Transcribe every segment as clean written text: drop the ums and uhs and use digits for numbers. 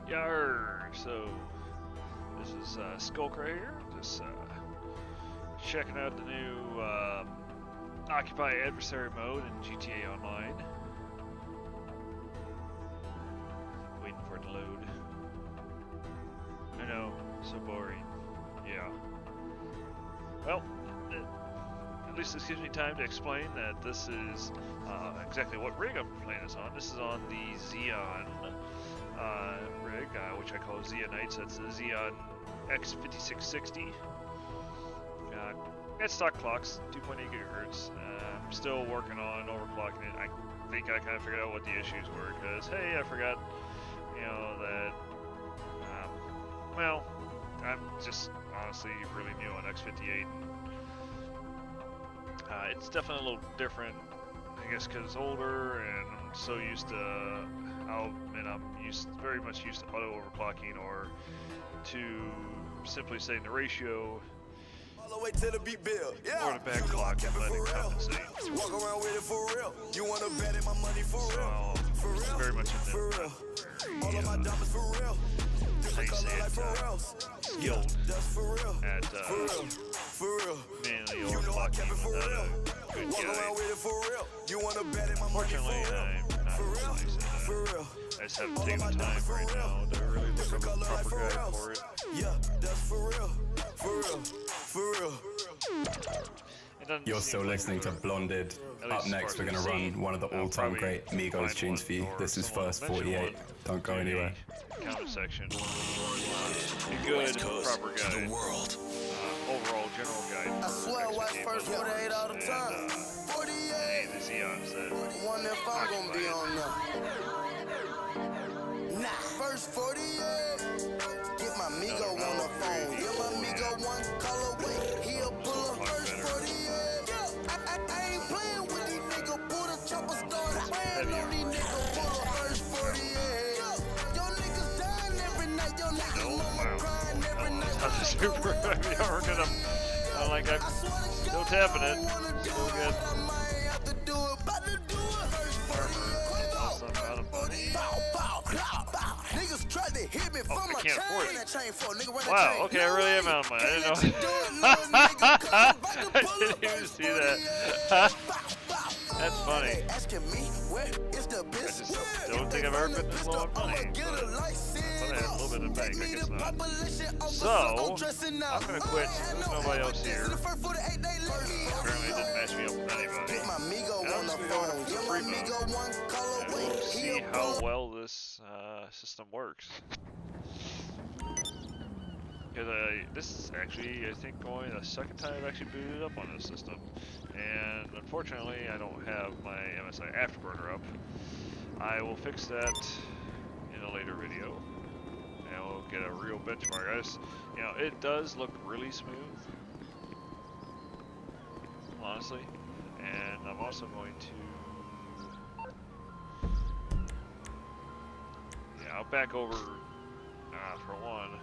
Yar! So, this is Skulk right here. Just checking out the new Occupy Adversary mode in GTA Online. Waiting for it to load. I know, so boring. Yeah. Well, at least this gives me time to explain that this is exactly what rig I'm playing this on. This is on the Xeon rig, which I call Xeonite. So it's the Xeon X5660. Got stock clocks, 2.8 gigahertz. I'm still working on overclocking it. I think I kind of figured out what the issues were, because hey, I forgot, that. Well, I'm just honestly really new on X58. It's definitely a little different, I guess, because it's older and I'm so used to. I'm very much used to auto overclocking, or to simply setting the ratio all the way to the beat bill. Yeah. or the back clock and letting it compensate. Walk around with it for real. You wanna bet in my money for real? So, it's very much For real. All of my diamonds for real. Different color like for real. skilled That's for real. at For real. For real. manually You know I kept it for overclocking real. without a good Walk around guide. with it for real. You wanna bet in my money for Unfortunately, real? I'm not For real. really For real. I just haven't taken the time right now to really look up a proper guide for it. Yeah, that's for real. For real. For real. It doesn't You're seem still like listening to we're- Blonded. at least Up as next, far we're as going to I've run seen, one of the I'll all-time probably great Migos find tunes one, for you. or This is someone First mention 48. one Don't go in the anywhere. comment section. A good, proper guide. Overall general guide I for swear I watch X58 first 48 all the time. and 48. the Xeons that One if I'm gonna be on now. Nah, first 48. Get my Migo on the phone. Get my Migo one call away. He'll pull up first 48. I ain't playing with these niggas. Pull the chopper, start spraying on these niggas. Pull up first 48. Yo niggas dying every night. Yo niggas mama crying every night. not the super heavy armor. I'm like, I'm still tapping it. Still good. Niggas tried to hit me from my can't afford it. chain for nigga run Wow, okay, I really am out of mind. I didn't know. I didn't even see that. That's funny. Asking me where is the I business? just don't think I've ever been this low on money. But I thought I had a little bit in the bank. I guess not. So, I'm gonna quit. There's nobody else here. Apparently it didn't match me up with anybody. Get my Migo And I'm on the just gonna go phone. with Get the my free mode. Migo one call And away. we'll see how well this system works. Because this is actually, I think, only the second time I've actually booted up on this system. And unfortunately, I don't have my MSI Afterburner up. I will fix that in a later video. And we'll get a real benchmark. It does look really smooth. Honestly. And I'm also going to... Yeah, I'll back over for one.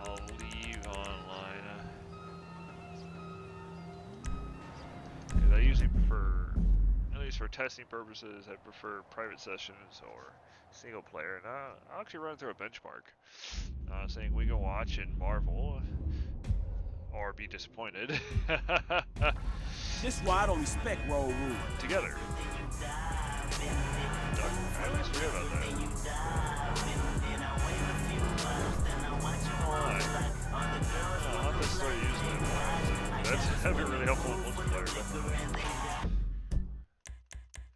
I'll leave online. Because I usually prefer, at least for testing purposes, I prefer private sessions or single player. And I'll actually run through a benchmark, saying we can watch and marvel, or be disappointed. This is why I don't respect road rules. Together. I always forget about that. I'll have to start using it. That'd be really helpful in multiplayer.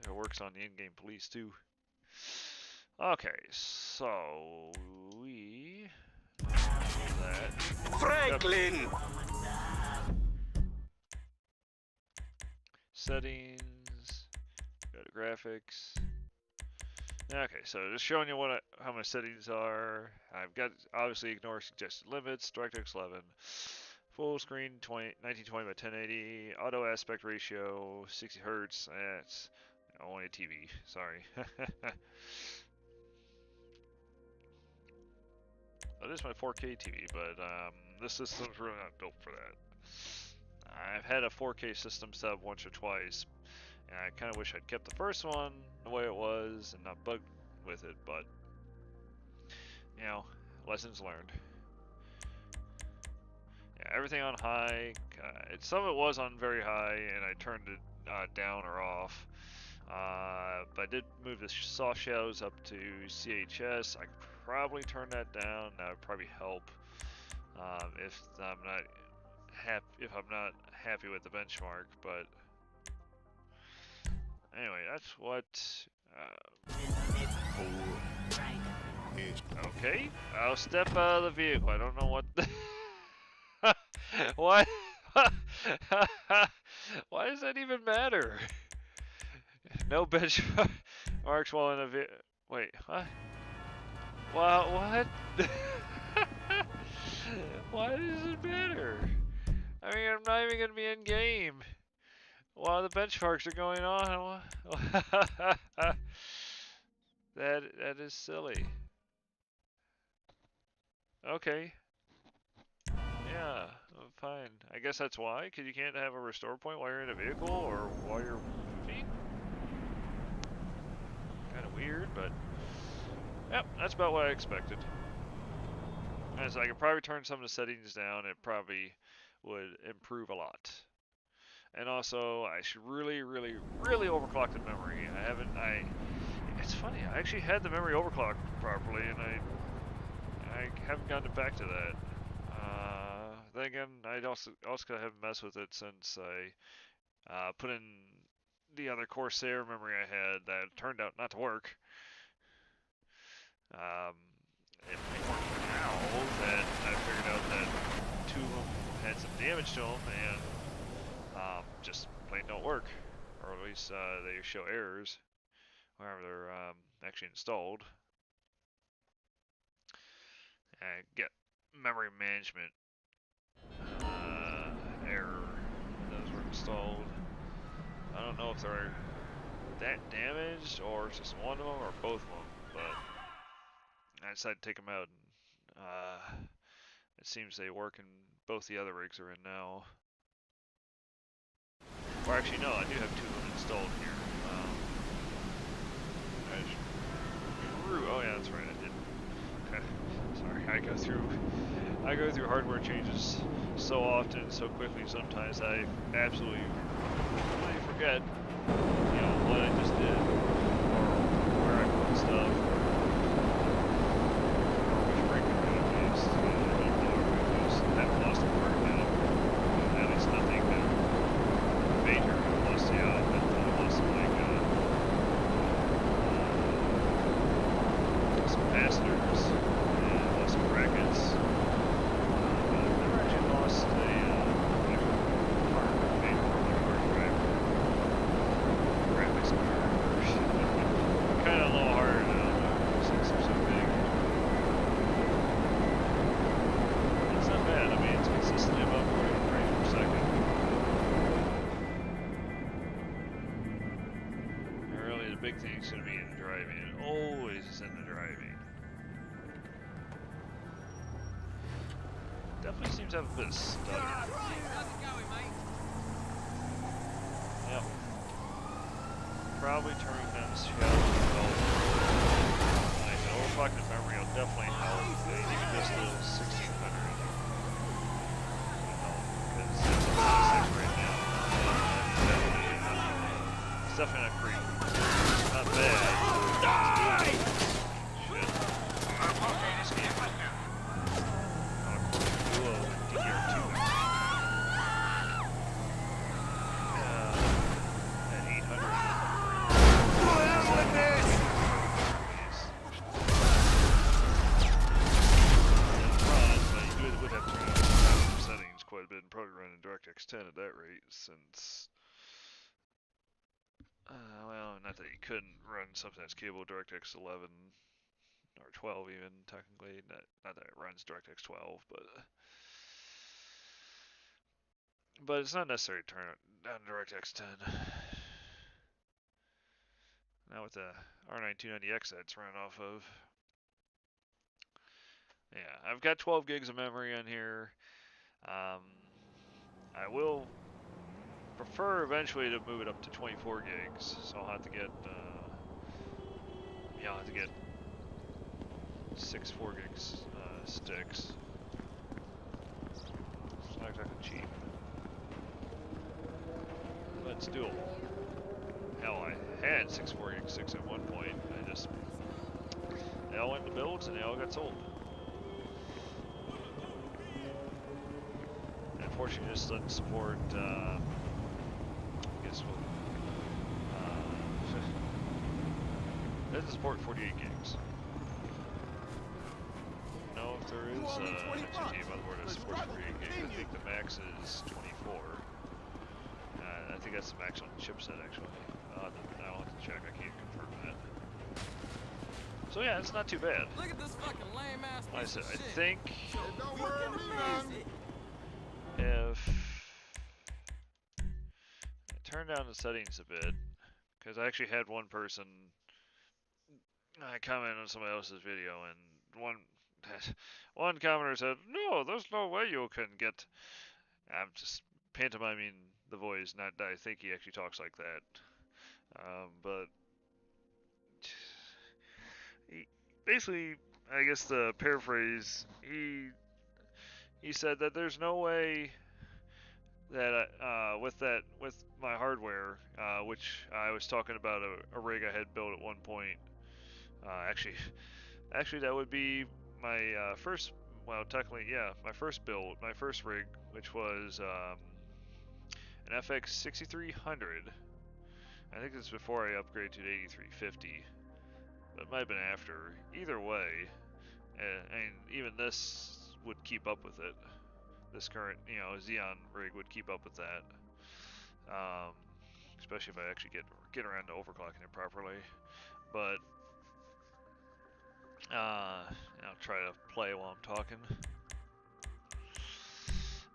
It works on the in-game police too. Okay, so we that Franklin! settings, go to graphics. Okay, so just showing you how my settings are. I've got, obviously, ignore suggested limits, DirectX 11, full screen 1920 by 1080, auto aspect ratio 60 hertz. That's only a TV. Sorry. It is my 4K TV, but this system's really not built for that. I've had a 4K system set up once or twice, and I kind of wish I'd kept the first one the way it was and not bugged with it, but you know, lessons learned. Yeah, everything on high. Some of it was on very high, and I turned it down or off. But I did move the soft shadows up to CHS. I could probably turn that down. That would probably help. If I'm not happy with the benchmark, but anyway, that's what. Okay, I'll step out of the vehicle. I don't know what. What? Why does that even matter? No benchmarks while in a vehicle. Wait, what? What? Why does it matter? I mean, I'm not even gonna be in game while the benchmarks are going on. That is silly. Okay. Yeah, fine. I guess that's why, because you can't have a restore point while you're in a vehicle or while you're moving. Kind of weird, but yep, that's about what I expected. As I could probably turn some of the settings down, it probably would improve a lot. And also, I should really overclock the memory. It's funny, I actually had the memory overclocked properly, and I haven't gotten back to that. Then again, I also haven't messed with it since I put in the other Corsair memory I had that turned out not to work. It may work now that I figured out that two of them had some damage to them and just plain don't work, or at least they show errors whenever they're actually installed. And get memory management error. Those were installed. I don't know if they're that damaged or it's just one of them or both of them, but I decided to take them out. And, it seems they work in both the other rigs are in now. Or actually, no, I do have two of them installed here. Oh yeah, that's right, I did. Okay. Sorry, I go through hardware changes so often, so quickly. Sometimes I absolutely forget, you know, what I just did, or where I put stuff, or which rig I'm going to use. I haven't lost a part now. At least nothing major. I lost some capacitors and lost some brackets. I've never actually lost a major part of the hard drive. Graphics card. Kind of a little harder now since they're so big. It's not bad. I mean, it's consistently about 40 frames per second. Really, the big thing is going to be in the driving. It always is in the driving. Definitely seems to have a bit of stutter. How's it going, mate? Yep. Probably turning down the shadows as well. Like the overclocked memory will definitely help. Even just a 1600. Because it's 6 right now. It's definitely not great. Not bad. Die! Shit. Probably running DirectX 10 at that rate, since well, not that you couldn't run something that's capable of DirectX 11 or 12 even technically. Not that it runs DirectX 12, but it's not necessary to turn it down to DirectX 10. Now with the R9 290X that's running off of. Yeah, I've got 12 gigs of memory on here. I will prefer eventually to move it up to 24 gigs, so I'll have to get 6 4-gig sticks. It's not exactly cheap, but it's doable. Hell, I had 6 4-gig sticks at one point. They all went to builds and they all got sold. And unfortunately, this doesn't support. I guess what? Doesn't support 48 gigs. No, if there is an HTPC motherboard that supports 48 gigs, I think the max is 24. I think that's the max on the chipset, actually. I'll have to check. I can't confirm that. So yeah, it's not too bad. Look at this fucking lame ass Like I piece said, of I shit. think Don't worry me, man. if I turn down the settings a bit, because I actually had one person comment on somebody else's video, and one commenter said, "No, there's no way you can get." I'm just pantomiming the voice, not that I think he actually talks like that. But basically, I guess the paraphrase, he said that there's no way that with my hardware, which I was talking about a rig I had built at one point. Actually, that would be my first. Well, technically, yeah, my first build, my first rig, which was an FX6300. I think it's before I upgraded to the 8350, but it might have been after. Either way, and even this would keep up with it. This current, Xeon rig would keep up with that. Especially if I actually get around to overclocking it properly. But I'll try to play while I'm talking.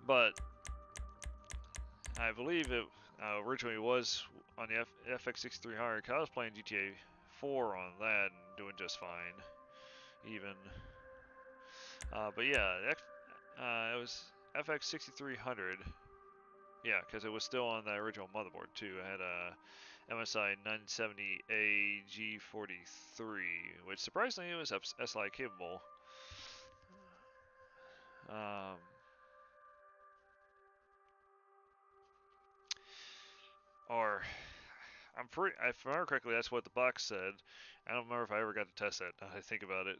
But I believe it originally was on the FX6300 because I was playing GTA 4 on that and doing just fine, even. But yeah, it was FX6300. Yeah, because it was still on the original motherboard too. I had a MSI 970A G43, which surprisingly it was SLI capable. Or if I remember correctly, that's what the box said. I don't remember if I ever got to test that. Now that I think about it,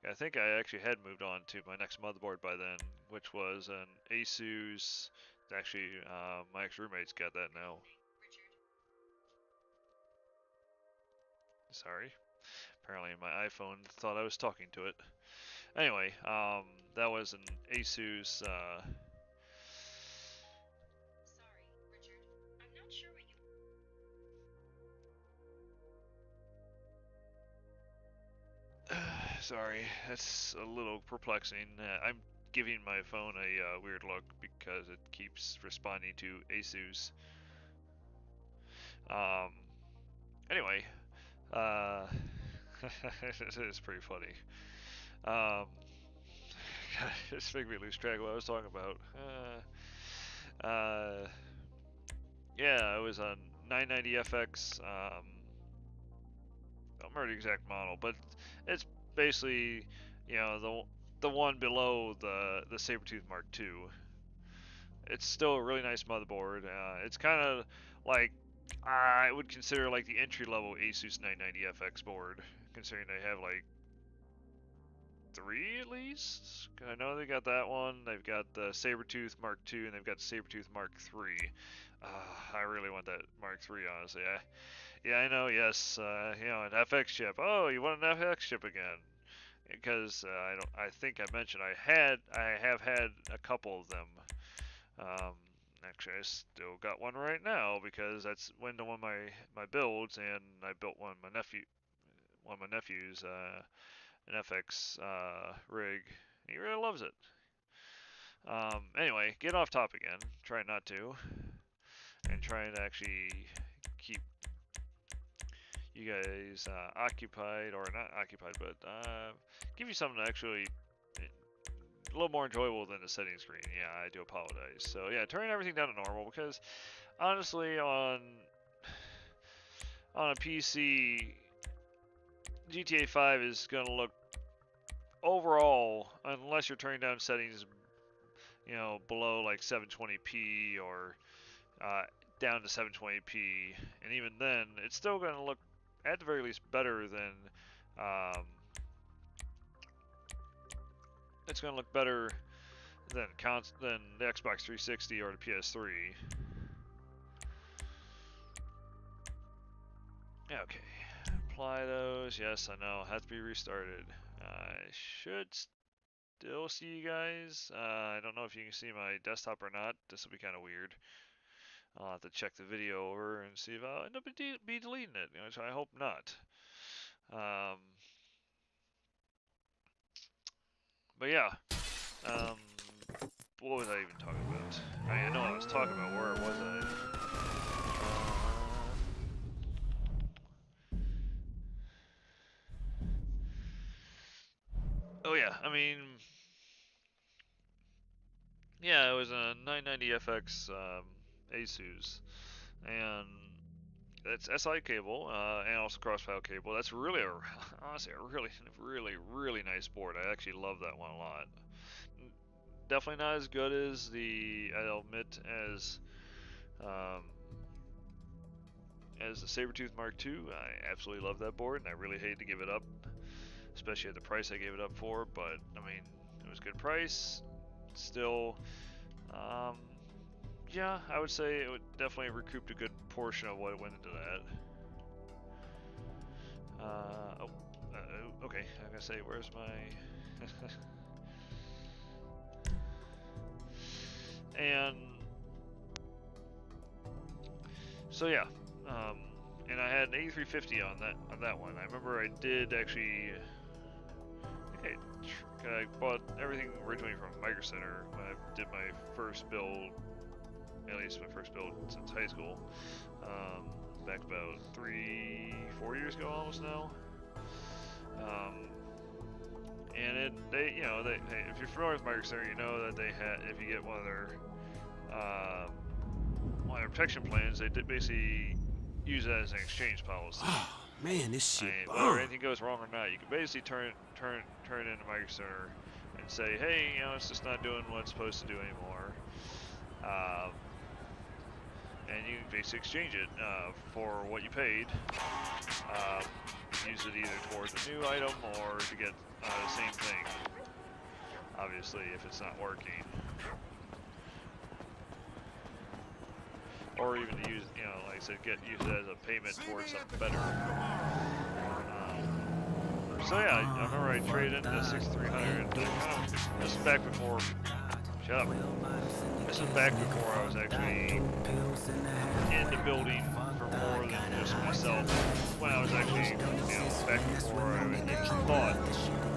I think I actually had moved on to my next motherboard by then, which was an Asus. Actually, my ex-roommate's got that now. Sorry. Apparently my iPhone thought I was talking to it. Anyway, that was an Asus. Sorry, Richard. I'm not sure what you. Sorry, that's a little perplexing. I'm giving my phone a weird look because it keeps responding to Asus. Anyway, it's pretty funny. God, it's making me lose track of what I was talking about. Yeah, it was a 990FX. I don't remember the exact model, but it's basically, the one below the Sabertooth Mark II. It's still a really nice motherboard. It's kind of like I would consider like the entry-level Asus 990FX board, considering they have like 3 at least. I know they got that one. They've got the Sabertooth Mark II, and they've got the Sabertooth Mark III. I really want that Mark III, honestly. Yeah, I know. Yes, an FX chip. Oh, you want an FX chip again? Because I think I mentioned I have had a couple of them. Actually, I still got one right now because that's went to one of my builds, and I built one of my nephew's an FX rig. He really loves it. Anyway, get off topic again. Try not to, and trying to actually keep you guys occupied, or not occupied, but give you something actually a little more enjoyable than the setting screen. Yeah, I do apologize. So yeah, turning everything down to normal because honestly, on a PC, GTA 5 is gonna look overall, unless you're turning down settings, you know, below like 720p or down to 720p, and even then, it's still going to look, at the very least, better than. It's going to look better than the Xbox 360 or the PS3. Okay, apply those. Yes, I know. Have to be restarted. I should still see you guys. I don't know if you can see my desktop or not. This will be kind of weird. I'll have to check the video over and see if I'll end up be deleting it. Which I hope not. But yeah. What was I even talking about? I know what I was talking about. Where was I? Oh yeah, I mean, yeah, it was a 990FX ASUS, and it's SI cable and also crossfile cable. That's really, honestly, a really nice board. I actually love that one a lot. Definitely not as good as I'll admit, as the Sabertooth Mark II. I absolutely love that board, and I really hate to give it up, especially at the price I gave it up for. But I mean, it was a good price. Still, yeah, I would say it would definitely recouped a good portion of what went into that. Okay, I'm gonna say, where's my and so yeah, and I had an 8350 on that one. I remember I did actually. I bought everything originally from Micro Center when I did my first build, at least my first build since high school, back about 3-4 years ago almost now. And they if you're familiar with Micro Center, you know that they had, if you get one of their protection plans, they did basically use that as an exchange policy. Man, this shit. Whether anything goes wrong or not, you can basically turn it into Micro Center and say, hey, you know, it's just not doing what it's supposed to do anymore. And you can basically exchange it for what you paid. Use it either towards a new item or to get the same thing. Obviously, if it's not working. Or even to use, you know, like I said, use it as a payment towards something better. So yeah, I remember I traded in the 6300. This is back before. Shut up. This is back before I was actually into building for more than just myself. When I was actually, you know, back before I even thought,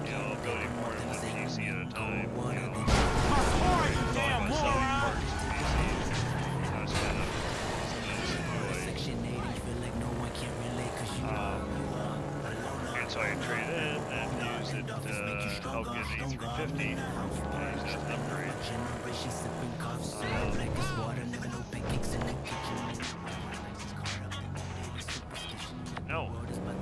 you know, building more than one PC at a time. You know, Damn moron! And so I traded in and used it to help get an 8350 and use it as an upgrade. No,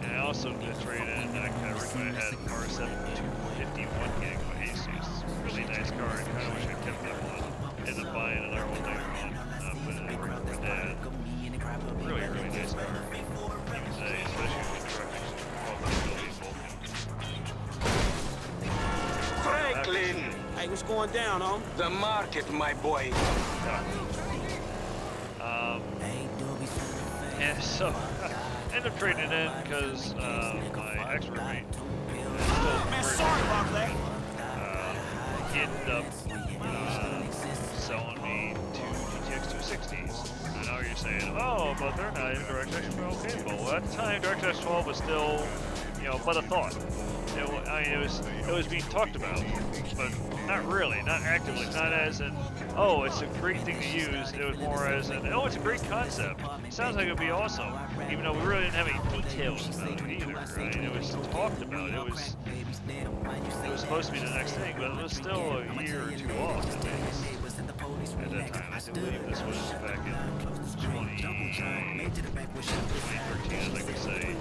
and I also did trade in, I kind of originally had an R7 251 gig with ASUS. Really nice card, kind of wish I kept that one. Ended up buying another one later on, put it in for my dad. Really nice card. Even today, especially with the graphics. Franklin! Hey, what's going down, home? The market, my boy. And so, I ended up trading it in because my ex-roommate Man, sorry about that. he ended up selling me two GTX 260s. I know you're saying, oh, but they're not even DirectX 12 capable. Well, at the time, DirectX 12 was still, you know, but a thought. It was being talked about, but not really, not actively, not as in, oh, it's a great thing to use. It was more as in, oh, it's a great concept. It sounds like it would be awesome, even though we really didn't have any details about it either. Right? It was talked about. It was supposed to be the next thing, but it was still a year or two off at least. At that time, I believe this was back in 2013, as I could say.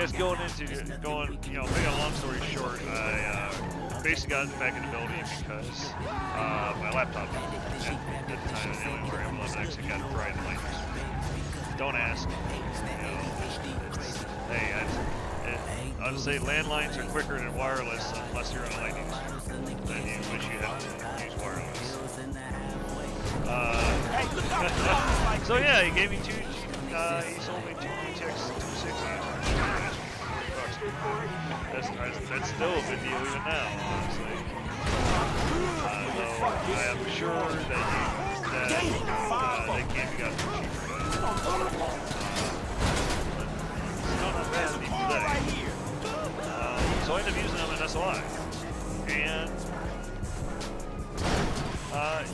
guess going, you know, making a long story short, I basically got back into building because my laptop at the time, the only were M11X, it got fried in lightning. Don't ask. You know, hey, I'd say landlines are quicker than wireless unless you're on lightning. Then you wish you had to use wireless. So yeah, he gave me two. He sold me two GTX 260s. That's still a good deal even now, honestly. Though I am sure that they can't be gotten for cheaper. It's not bad to be pathetic. So I ended up using them in SLI, and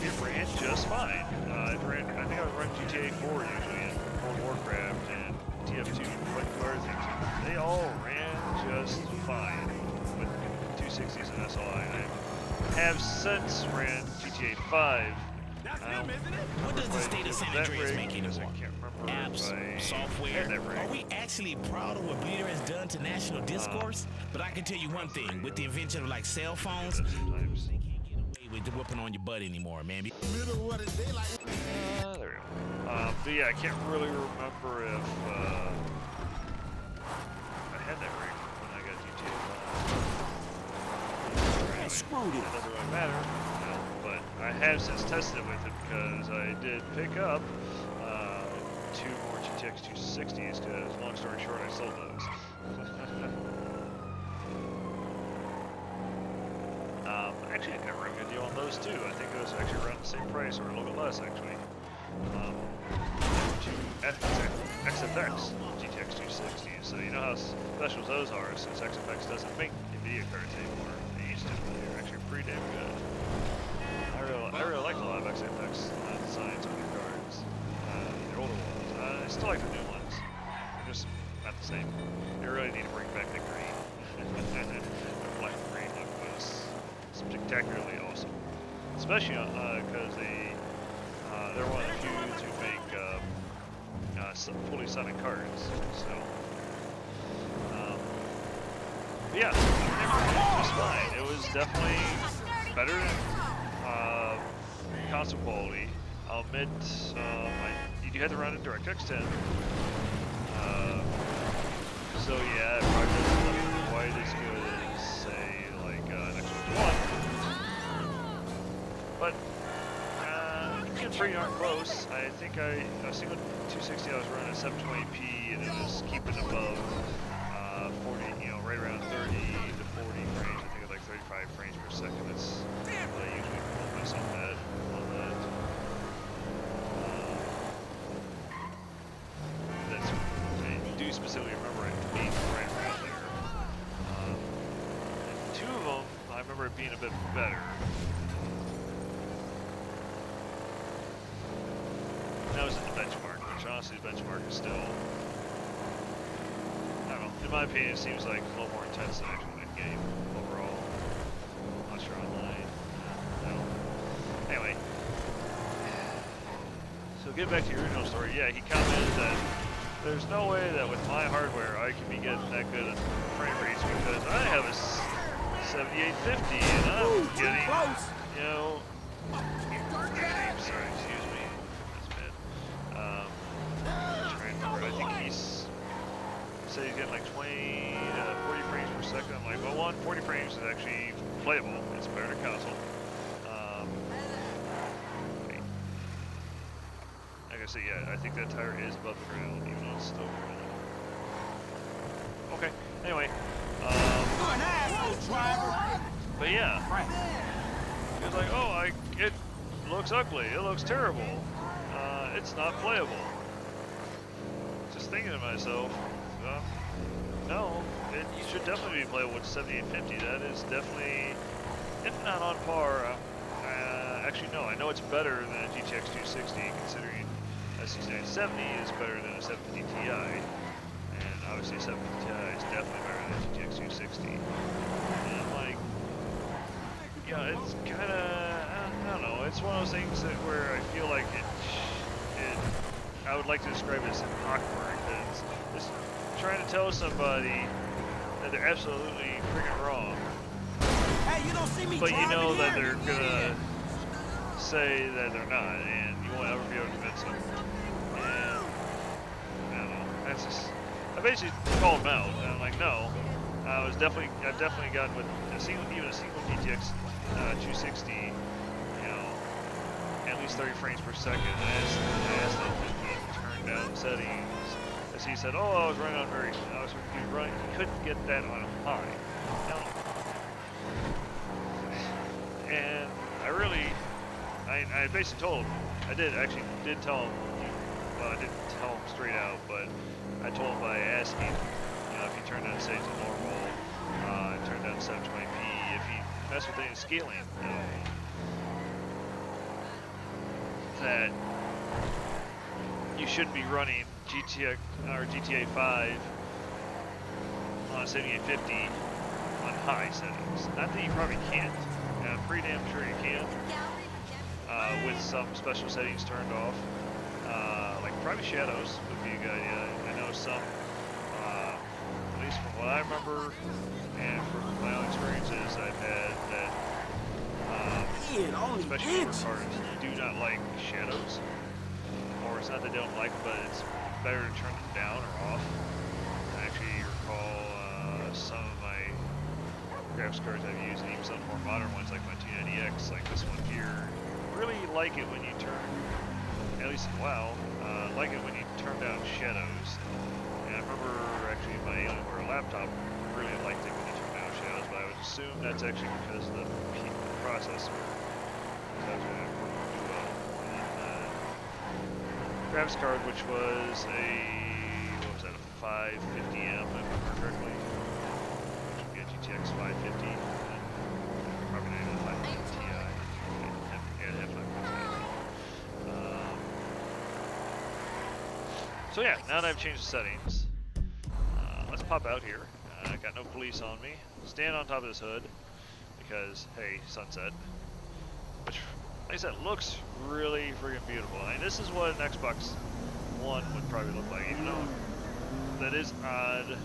it ran just fine. I think I was running GTA 4 usually, and World of Warcraft, and TF2, and quite a few other things. They all ran just fine with 260s and SLI. I have since ran GTA 5. That's them, isn't it? What does the state of San Andreas make anymore? Apps, software. Are we actually proud of what Bleeder has done to national discourse? But I can tell you one thing: with the invention of like cell phones, they can't get away with the whooping on your butt anymore, man. There we go. But yeah, I can't really remember if I had that rig when I got GTA 5. Anyway, screwed it. It doesn't really matter, you know, but I have since tested it with it because I did pick up two more GTX 260s because, long story short, I sold those. Actually, I got a real good deal on those too. I think it was actually around the same price or a little bit less, actually. Two XFX GTX 260s. So you know how special those are, since XFX doesn't make NVIDIA cards anymore. They used to, but they're actually pretty damn good. I really like a lot of XFX designs on their cards. The older ones. I still like the new ones. They're just not the same. They really need to bring back the green. The black and green look was spectacularly awesome. Especially because they're one of the few to make fully sonic cards. So, but yeah, it was fine. It was definitely better than console quality. I'll admit, you had to run in DirectX 10. So yeah, it probably doesn't look quite as good as, say, like Xbox One. But it's pretty darn close. I think a single 260 I was running at 720p, and it was keeping above 40, you know, right around 30 to 40 frames. I think it's like 35 frames per second. That's what I usually pull myself at on that. I do specifically remember it being right around there. And two of them, I remember it being a bit better. That was in the benchmark, which honestly the benchmark is still, I don't know, in my opinion it seems like a little more intense than actual in-game overall. Unless you're online. I don't know. Anyway. So get back to your original story. Yeah, he commented that there's no way that with my hardware I can be getting that good at frame rates because I have a 7850 and I'm getting, you know, sorry, excuse me. I think he's said he's getting like 20 to 40 frames per second. I'm like, well, 40 frames is actually playable. It's better than console. Like I said, yeah, I think that tire is above the ground, even though it's still rolling. Okay. Anyway. You're an asshole, driver. But yeah, he was like, oh, it looks ugly. It looks terrible. It's not playable. Just thinking to myself, no, it should definitely be playable with 7850. That is definitely, if not on par, actually no, I know it's better than a GTX 260 considering a 6970 is better than a 750 Ti, and obviously a 750 Ti is definitely better than a GTX 260. And I'm like, yeah, it's kind of, I don't know, it's one of those things that where I feel like I would like to describe it as awkward, because it's trying to tell somebody that they're absolutely freaking wrong. Hey, you don't see me but you know that here? they're gonna say that they're not, and you won't ever be able to convince them. And I don't know. That's just. I basically called them out, and I'm like, no. I've definitely gotten with even a single GTX 260, you know, at least 30 frames per second. I asked him if he turned down settings, as he said, oh, I was he couldn't get that on high. Now, and I basically told him, I did tell him, well, I didn't tell him straight out, but I told him by asking, you know, if he turned down settings to normal, turned down 720p, if he messed with any scaling at all, that you shouldn't be running GTA 5 on 7850 on high settings. Not that you probably can't, and I'm pretty damn sure you can, with some special settings turned off. Like probably shadows would be a good idea. I know some, at least from what I remember, and from my own experiences I've had, that especially newer cards do not like shadows. Or it's not that they don't like them, but it's better to turn them down or off. I actually recall some of my graphics cards I've used, and even some more modern ones like my 290X, like this one here, really like it when you turn, at least in WoW, like it when you turn down shadows. And I remember actually my Alienware laptop really liked it when you turn down shadows, but I would assume that's actually because of the processor. Graphics card, which was a, what was that, a 550M, if I remember correctly, which would be a GTX 550, probably not even a 550 Ti, yeah, it had 550. So yeah, now that I've changed the settings, let's pop out here. I got no police on me. Stand on top of this hood, because, hey, sunset, which, like I said, looks really freaking beautiful. I mean, this is what an Xbox One would probably look like, even though that is odd.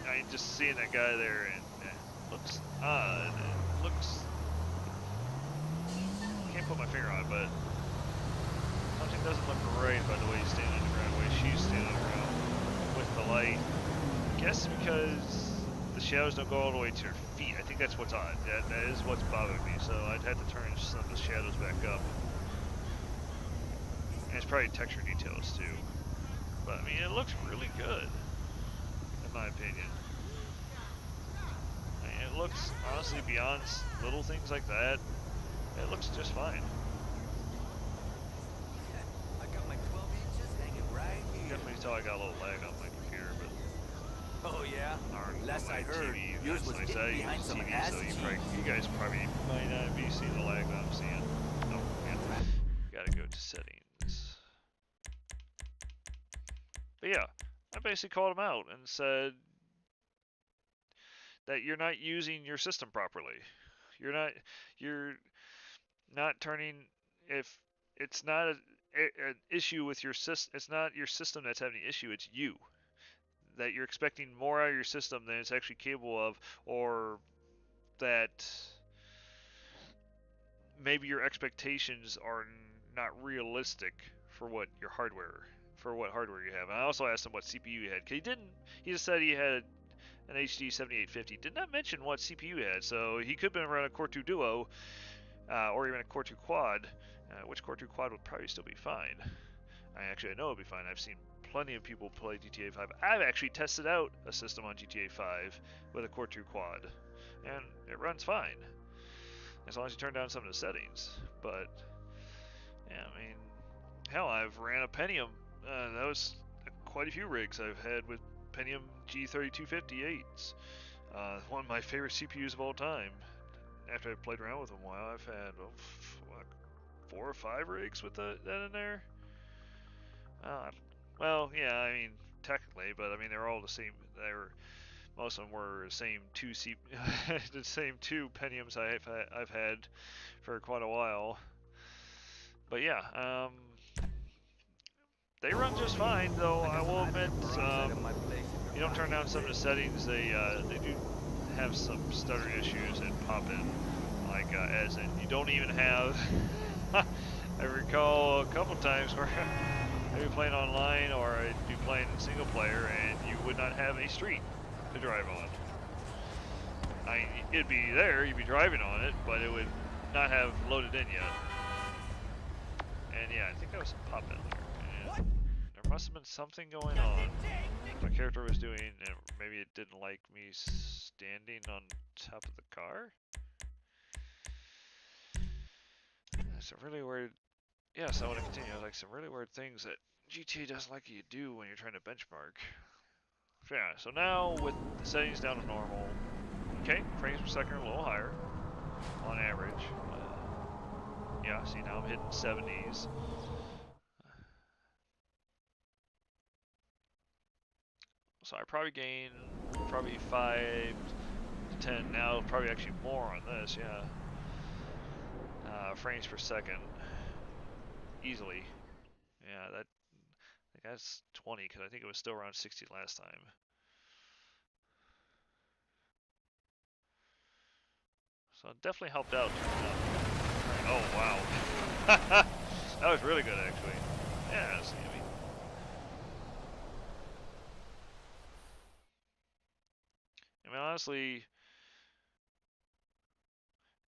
I mean, just seeing that guy there, and it looks odd. It looks, I can't put my finger on it, but something doesn't look right about the way he's standing on the ground, the way she's standing on the ground with the light. I guess because the shadows don't go all the way to her feet. I think that's what's odd. That is what's bothering me. So I'd have to turn some of the shadows back up. And it's probably texture details too. But I mean, it looks really good, in my opinion. I mean, it looks, honestly, beyond little things like that, it looks just fine. I got my 12 inches hanging right here. Definitely tell I got a little lag on my computer, but. Oh yeah. Last I heard, yours was getting behind some ass cheeks. So you guys probably might not be seeing the lag that I'm seeing. Oh, yeah. Gotta go to settings. But yeah, I basically called him out and said that you're not using your system properly. You're not turning, if it's not an issue with your system, it's not your system that's having the issue, it's you. That you're expecting more out of your system than it's actually capable of, or that maybe your expectations are not realistic for what hardware you have. And I also asked him what CPU he had. He didn't. He just said he had an HD 7850. Did not mention what CPU he had. So he could have been running a Core 2 Duo, or even a Core 2 Quad, which Core 2 Quad would probably still be fine. I know it'll be fine. I've seen plenty of people play GTA 5. I've actually tested out a system on GTA 5 with a Core 2 Quad, and it runs fine, as long as you turn down some of the settings. But, yeah, I mean, hell, I've ran a Pentium. That was quite a few rigs I've had with Pentium G3258s. One of my favorite CPUs of all time. After I've played around with them a while, I've had 4 or 5 rigs with that in there. Well, yeah, I mean, technically, but I mean, they're all the same. Most of them were the same the same two Pentiums I've had for quite a while. But yeah, they run just fine, though I will admit, you don't turn down some of the settings, they do have some stutter issues that pop in, like as in you don't even have, I recall a couple times where I'd be playing online or I'd be playing in single player and you would not have a street to drive on. I mean, it'd be there, you'd be driving on it, but it would not have loaded in yet. And yeah, I think that was some pop in there. And there must have been something going on my character was doing, and maybe it didn't like me standing on top of the car? That's a really weird... Yes, I want to continue. Like some really weird things that GTA doesn't like you do when you're trying to benchmark. So yeah, so now with the settings down to normal, okay, frames per second are a little higher on average. Yeah, see now I'm hitting 70s. So I probably gain 5 to 10 now, probably actually more on this, yeah. Frames per second, easily. Yeah, I think that's 20 because I think it was still around 60 last time. So it definitely helped out. Oh wow, that was really good actually. Yeah, see, I mean honestly,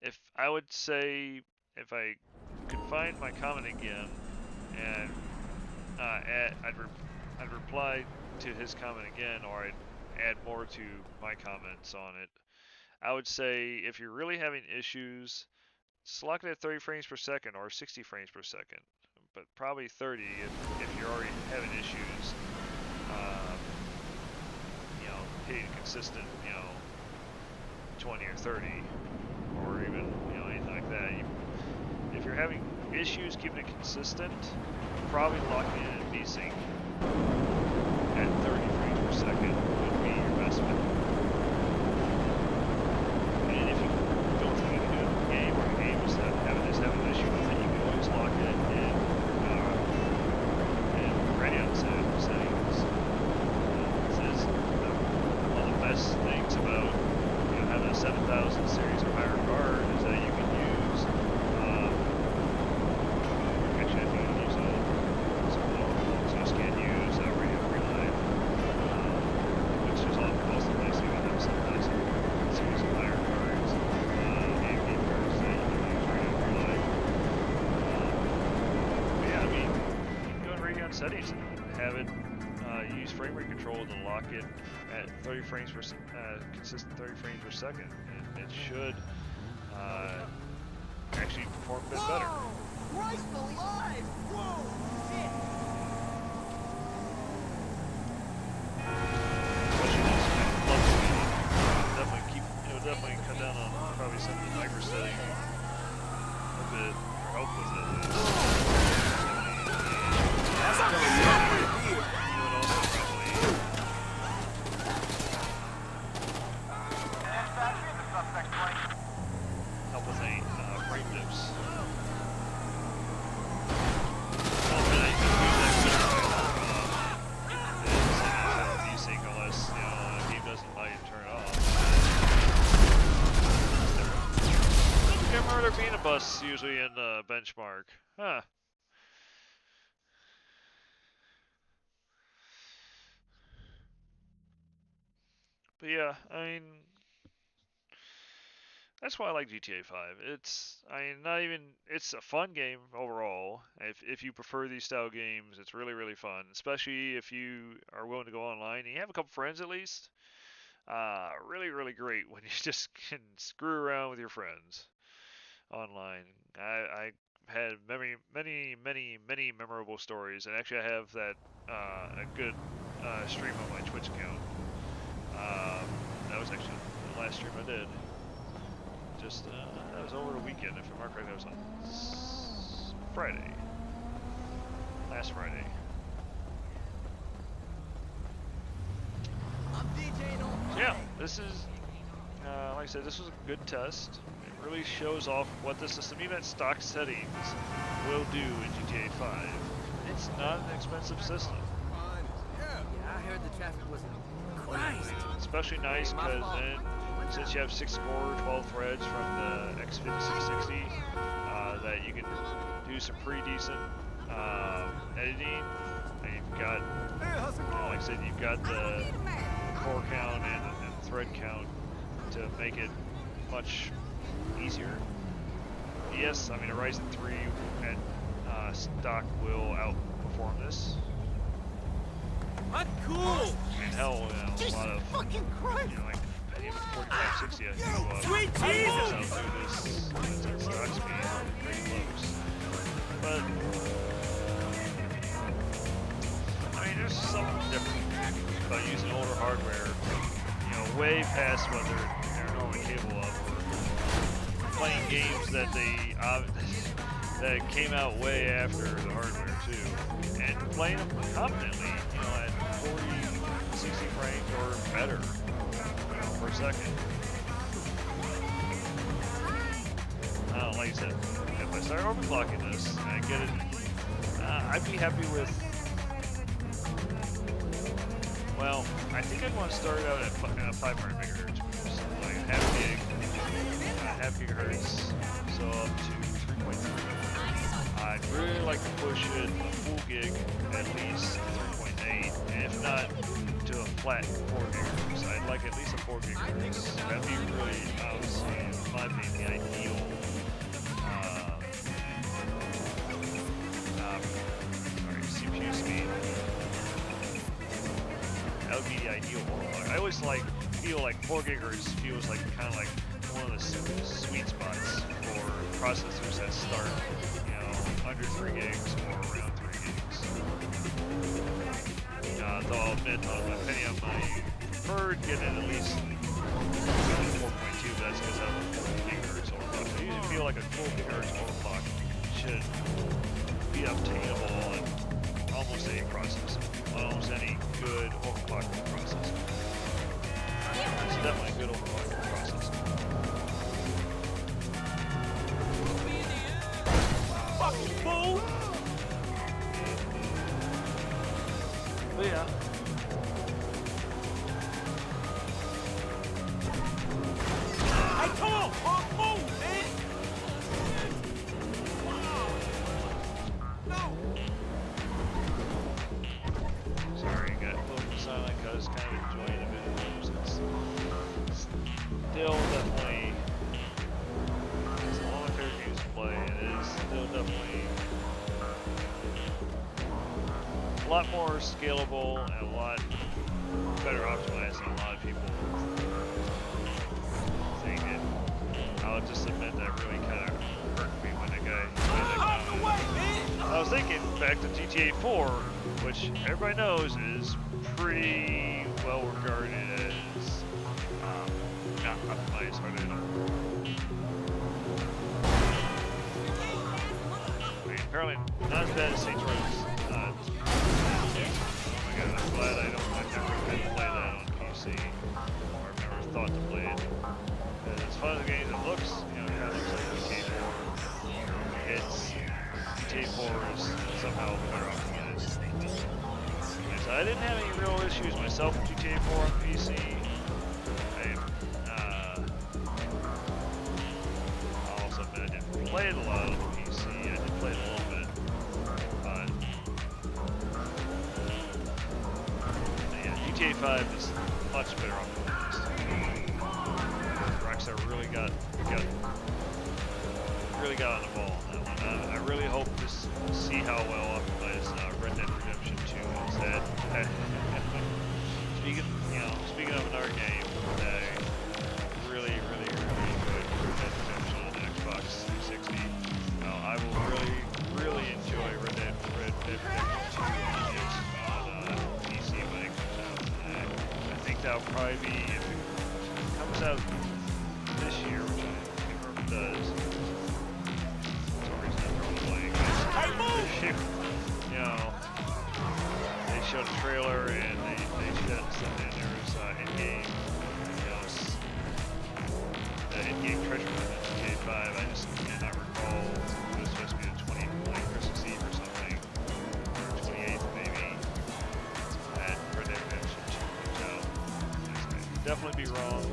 if I would say if I could find my comment again and I'd reply to his comment again, or I'd add more to my comments on it. I would say if you're really having issues, select it at 30 frames per second or 60 frames per second, but probably 30 if you're already having issues. You know, hitting consistent, 20 or 30, or even anything like that. If you're having issues keeping it consistent, probably locking in at VSync at 30 frames per second would be your best bet. And if you don't think you can do it in the game, or your game is having an issue with it, you can always lock it in radio settings. This is one of the best things about having a 7000 series or higher card is that you can use actually I think you can use some lower ones. You just can't use radio relay, which is all most of the place you can have 7000 series of higher cards, AMD cards that you can use radio relay. But yeah, I mean you can go in radio settings and have it use frame rate control to lock it at 30 frames per consistent 30 frames per second, and it should actually perform a bit better. Christ alive! Whoa! Shit! It would definitely cut down on probably some of the micro setting a bit, or help with it. That's not right here. Help with any frame dips. VSync unless the game doesn't allow you to turn it off. I don't remember there being a bus usually in benchmark. Huh. But yeah, I mean, that's why I like GTA 5. It's a fun game overall. If you prefer these style games, it's really, really fun. Especially if you are willing to go online and you have a couple friends at least. Really, really great when you just can screw around with your friends online. I had many memorable stories, and actually I have that a good stream on my Twitch account. That was actually the last stream I did. Just that was over the weekend, if I'm not correct. That was on Friday, last Friday. I'm DJing on So yeah, this is like I said, this was a good test. It really shows off what the system, even at stock settings, will do in GTA 5. It's not an expensive system. Yeah, I heard the traffic was Christ. Especially nice because then, since you have 6 core, 12 threads from the X5660, that you can do some pretty decent editing. And you've got, like I said, you've got the core count and thread count to make it much easier. Yes, I mean a Ryzen 3 at stock will outperform this. What cool? I mean, hell, you know, a lot of, fucking Christ. you know, like even 4560, I think, Sweet Jesus! outdo this at stock speed pretty close. But I mean, there's something different about using older hardware, you know, way past what they're normally capable of. Playing games that they that came out way after the hardware too, and playing them competently, you know, at 40, 60 frames or better, you know, per second. Like I said, if I start overclocking this and I get it, I'd be happy with. Well, I think I'd want to start out at 500 megahertz, which is like half gigahertz, so up to 3.3. I'd really like to push it a full gig, at least 3.8, and if not, to a flat 4 gigahertz. I'd like at least a 4 gigahertz. That'd be really, obviously, in my opinion, the ideal. CPU speed. That would be the ideal one. I always feel like 4 gigahertz feels like kind of like one of the sweet spots for processors that start, you know, under 3 gigs or around 3 gigs. Though I'll admit, on my opinion, I preferred getting at least 4.2, but that's because I have a 4 gigahertz overclock. I usually feel like a 4 gigahertz overclock should be obtainable on almost any processor, almost any good overclocking processor. It's definitely a good overclocking processor. Fucking fool! But yeah. Hey, come on! Move, man! No! Sorry, got a little silent because kind of enjoying a bit of news. It's still definitely, it's one of my favorite games to play, and it is still definitely a lot more scalable and a lot better optimized than a lot of people think it. I'll just admit that really kind of hurt me when the guy I was thinking back to GTA 4, which everybody knows is pretty well regarded as not optimized hardly at all. I mean, apparently not as bad as Saints Row. Oh my god, I'm glad I've never had to play that on PC, or I've never thought to play it. Because as fun as the game as it looks, you know, it kind of looks like GTA 4. It's GTA 4 is somehow better optimized. So I didn't have any real issues myself with GTA 4 on PC. I'll also admit I didn't play it a lot on the PC. I did play it a little bit. But yeah, GTA 5 is much better optimized. Rockstar really got on the ball on that one. I really hope to see how well optimized Red Dead Redemption 2 is. That speaking of another game that I really enjoyed Red Dead Redemption on the Xbox 360. I will really enjoy Red Dead Redemption 2 on PC when it comes out. I think that'll probably be, if it comes out this year, which I think it does. You know, they showed a trailer and they showed something in there was in-game, you know, be wrong.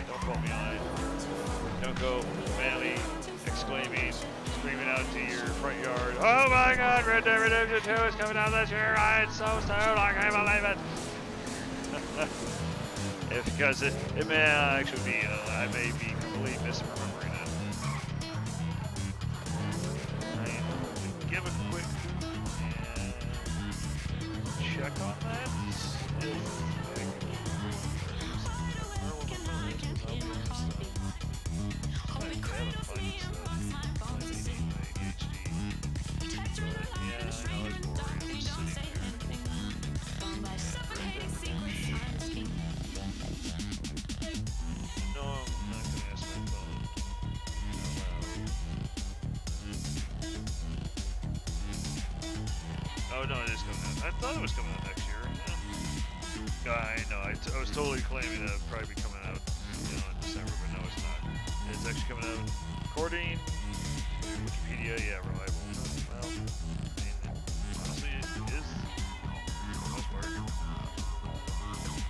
Don't quote me on it. Don't go madly exclaiming, screaming out to your front yard, "Oh my God, Red Dead Redemption 2 is coming out this year! It's so soon, I can't believe it!" Because it may actually be, I may be completely misremembering it. Right. Give a quick check on that. Oh no, it is coming out. I thought it was coming out next year. Yeah. I know. I was totally claiming that it would probably be coming out, in December, but no, it's not. It's actually coming out according to Wikipedia. Yeah, reliable. Well, I mean, honestly, it is for the most part.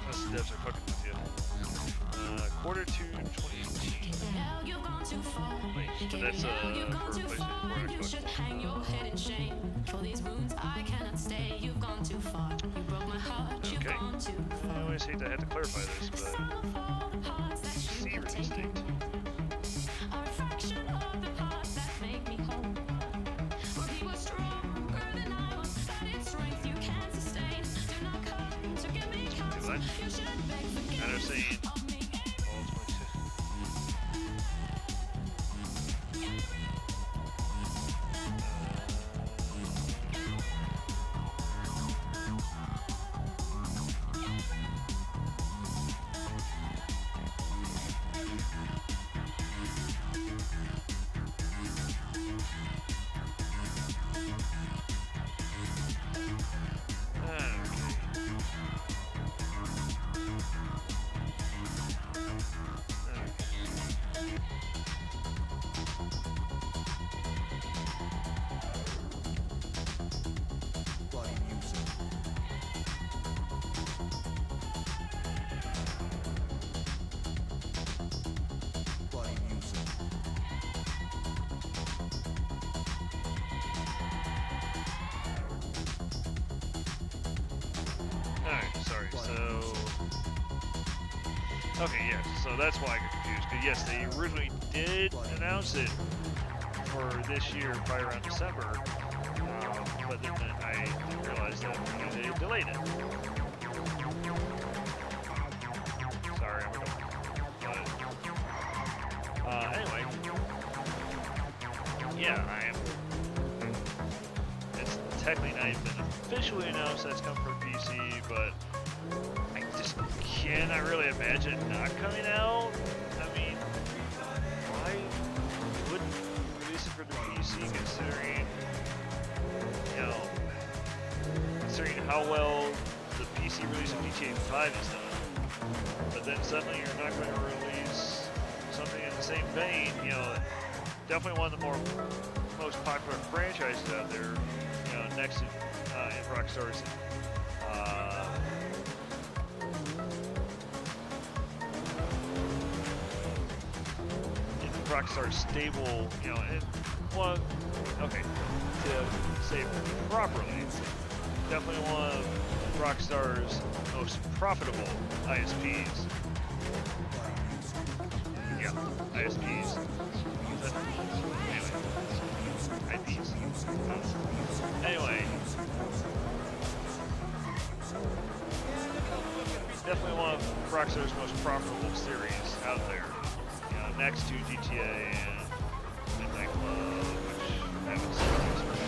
Unless the devs are fucking with you. Quarter to 2018. But that's for PlayStation 4 Xbox. Okay. I always hate to have to clarify this, but C release date. What? I was saying all 26. Okay, yes, so that's why I got confused. Because yes, they originally did announce it for this year, probably around December, but then I didn't realize that they delayed it. Sorry, I'm going. Anyway, yeah, it's technically not even officially announced that's coming for PC, but I just cannot really imagine it not coming out. I mean, why wouldn't release it for the PC considering how well the PC release of GTA 5 is done? But then suddenly you're not going to release something in the same vein, definitely one of the most popular franchises out there, next to Rockstar's Rockstar's stable, to say it properly, definitely one of Rockstar's most profitable ISPs. Yeah, ISPs. IPs. Anyway, definitely one of Rockstar's most profitable series out there. Next to GTA and Midnight Club, which I haven't seen this for a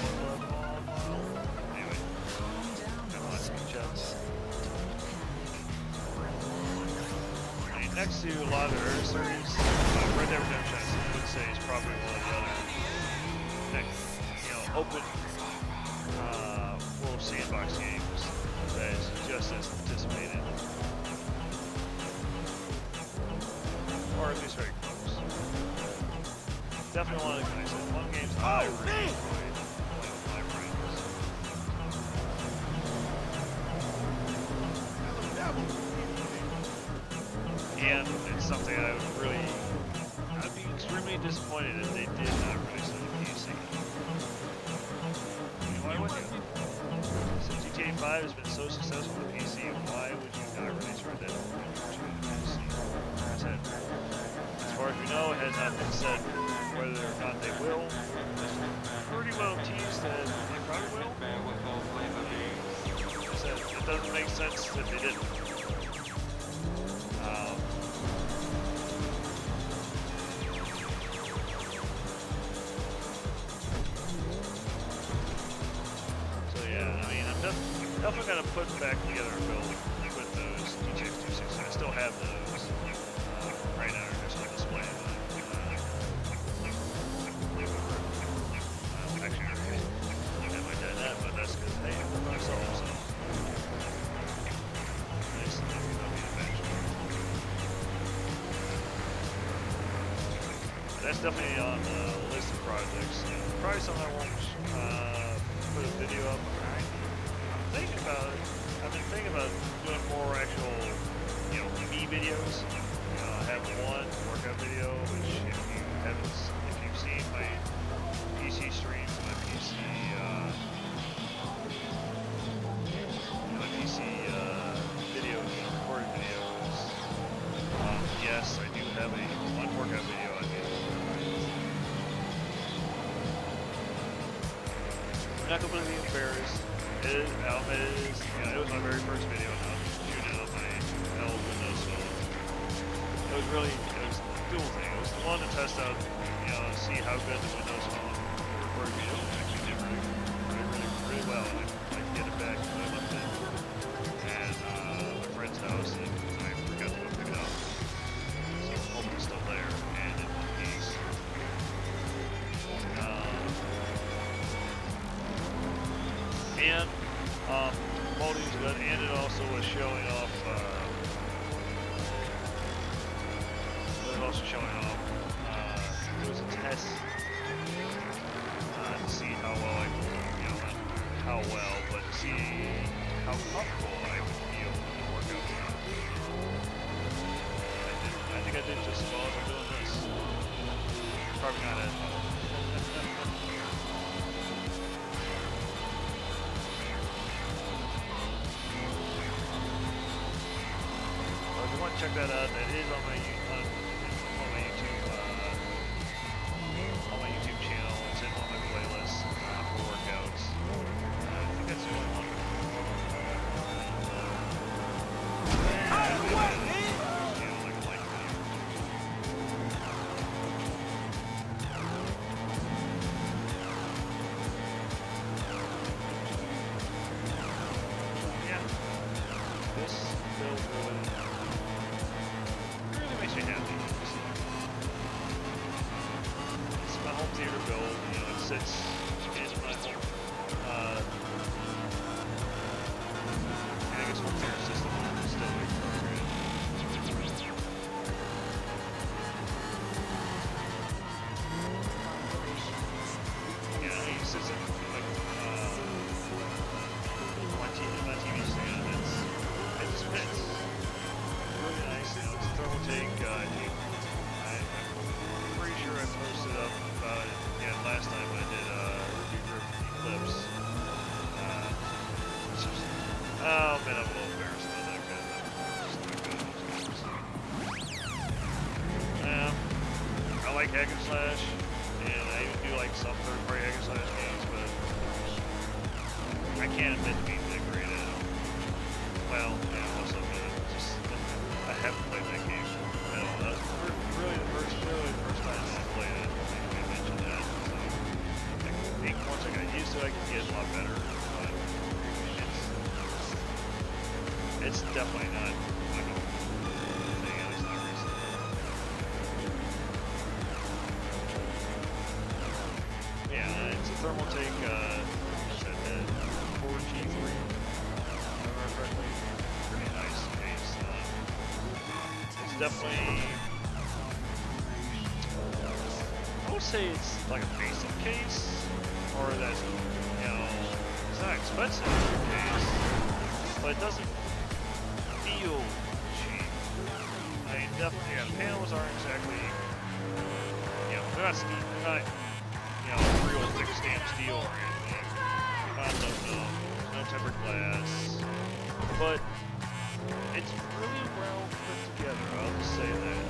while. Anyway, come on, chats. I mean, next to a lot of their series, Red Dead Redemption, I would say, is probably one of the other, open world sandbox games that is just as anticipated, or at least very close. Definitely one of the games I really enjoyed with my friends. something I would really, I'd be extremely disappointed if they did not release it on PC. I mean, why wouldn't you? Since GTA 5 has been so successful on PC, why would you not release Red Dead Redemption 2 on PC? Like I said, as far as we know, it has not been said whether or not they will. It's pretty well teased that they probably will. Like I said, it doesn't make sense if they didn't. Definitely gonna put back together a build with those X5660. I still have those right now. They're just on display. Actually, I might do that, but that's because hey, I'm working on myself, so nice to know eventually. That's definitely on the list of projects. Probably something I won't put a video up. I've been thinking about doing more actual, me videos. I have one workout video, which if you've seen my PC streams, my PC videos, recorded videos. Yes, I do have one workout video on here. I'm not completely embarrassed. It was my very first video, and I was shooting it on my old Windows phone. It was a dual thing. It was one to test out, see how good the Windows phone recorded video actually did really well. And I get it back, I left it at my friend's house, and I forgot to go pick it up. So hopefully it's still there, and in one piece. And quality is good, and it also was showing off. It was a test to see how well I, not how well, but to see how comfortable I would feel in the workout. I think I did just as well as I'm doing this. Probably not as well. Check that out. That is on my YouTube channel. It's in one of my playlists for workouts. I think that's the only one. Yeah. This build makes me happy. It's my home theater build, it sits in my home, I guess home theater system is still appropriate. It sits in my TV stand. It just fits. Really nice, it's a thermal take. I'm pretty sure I posted up about it, last time I did review for Eclipse. Oh man, I'm a little embarrassed about that guy. I like hack and slash, and I even do like some third-party hack and slash games, but I can't admit to being that great at it. Well, also I haven't played that game at all. That was really the first time that I played it. I mentioned that. So I think once I got used to it, I could get a lot better. But it's definitely not like a thing, at least not recently. Yeah, it's a thermal take. What's that? 4G3. If I remember correctly. Pretty nice case. It's definitely, I would say it's like a basic case, or that's, it's not expensive case, but it doesn't feel cheap. I mean, definitely, yeah, the panels aren't exactly, you know, they're not you know, real thick stamped steel or anything. No tempered glass, but it's really well put together. I'll just say that.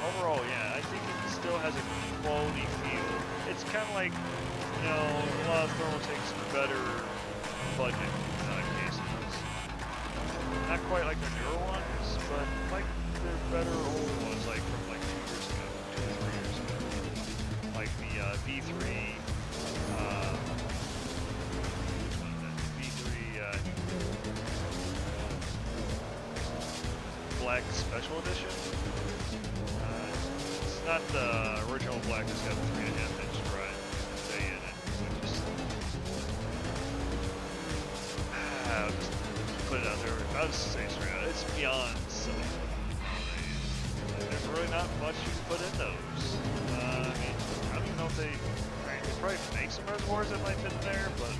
Overall, yeah, I think it still has a quality feel. It's kind of like, you know, a lot of Thermaltake's better budget cases. Not quite like their newer ones, but like their better old ones, like from like 2 or 3 years ago. Like the V3, Black Special Edition. It's not the original black, it's got the 3.5-inch drive bay in it. I'll just put it out there. I'll just say straight out, it's beyond silly nowadays. There's really not much you can put in those. I mean, I don't even know if they probably make some reservoirs that might fit in there, but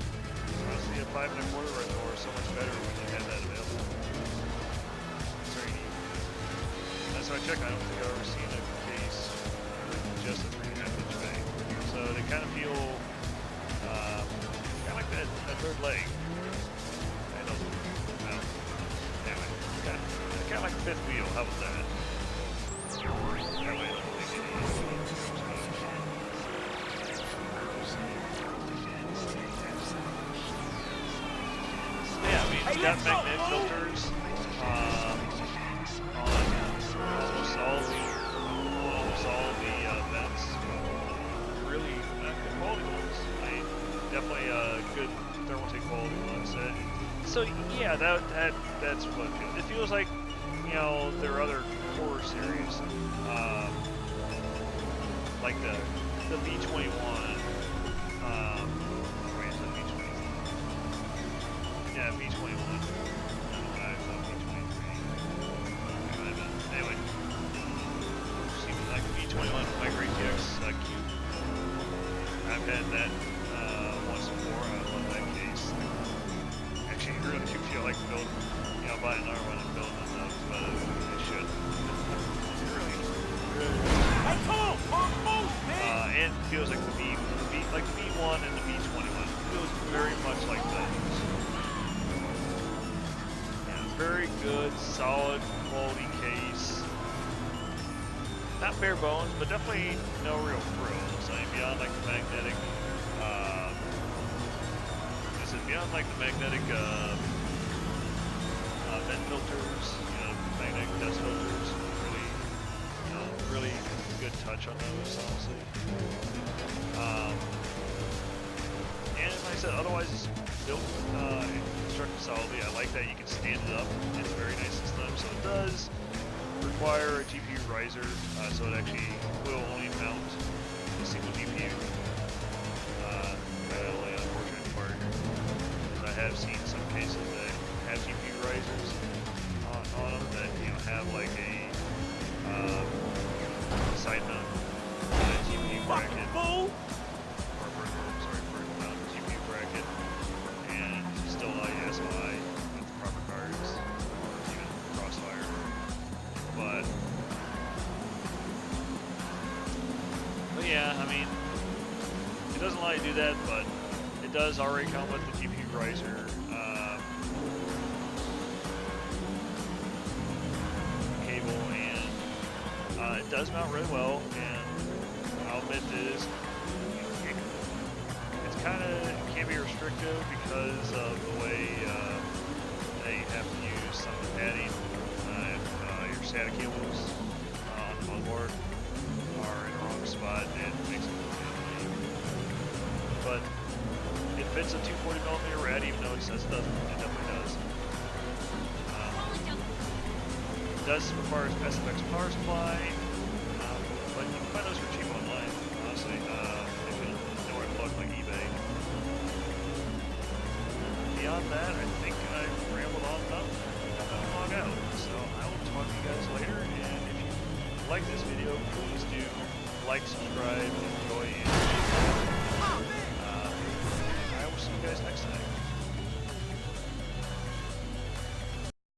honestly, a 5 1/4 reservoir is so much better when you have that available. It's very neat. That's why I checked. I don't think I've ever seen a case with just a 3.5-inch bay. So they kind of feel kind of like that third leg. Anyway, kind of like the fifth wheel. How about that? That way I don't think it is. Yeah, I mean, it's got magnetic filters on almost all the vents. Really good quality ones. I mean, definitely good Thermaltake quality ones. So yeah, that's what it feels like. You know, their other core series, like the V21. Wait, is it V21? Yeah, V21. I thought V23. Anyway, seems like the V21 Migrate GX Cube. I've had that once before. I love that case. Actually, really do feel like building, you know, buying another one and building those, but I should. Really. And it feels like the V1 and the V21 feels very much like those. Yeah, very good, solid, quality case. Not bare bones, but definitely no real frills. I mean, beyond like the magnetic, beyond like the magnetic vent filters, you know, magnetic dust filters, really, you know, really good touch on those, honestly. And like I said, otherwise it's built, constructed solidly. I like that you can stand it up. It's a very nice system. So it does require a GPU riser, so it actually will only mount a single GPU. The only unfortunate part is I have seen some cases that have GPU risers on them that, you know, have like a side mount GPU bracket, or vertical mount GPU bracket, and still allow you to SOI with the proper cards, even Crossfire. But yeah, I mean, it doesn't allow you to do that, but it does already come with the GPU riser. Cable, and it does mount really well, and I'll admit it's kind of can be restrictive because of the way they have to use some of the padding. If your SATA cables on the motherboard are in the wrong spot, it makes it but it fits a 240mm rad, even though it says it doesn't. It definitely does. It does require SFX power supply, but you can find those for cheap online, honestly, if you know where to look, like eBay. Beyond that, I think I've rambled on enough. I'm going to log out. So I will talk to you guys later, and if you like this video, please do like, subscribe, enjoy,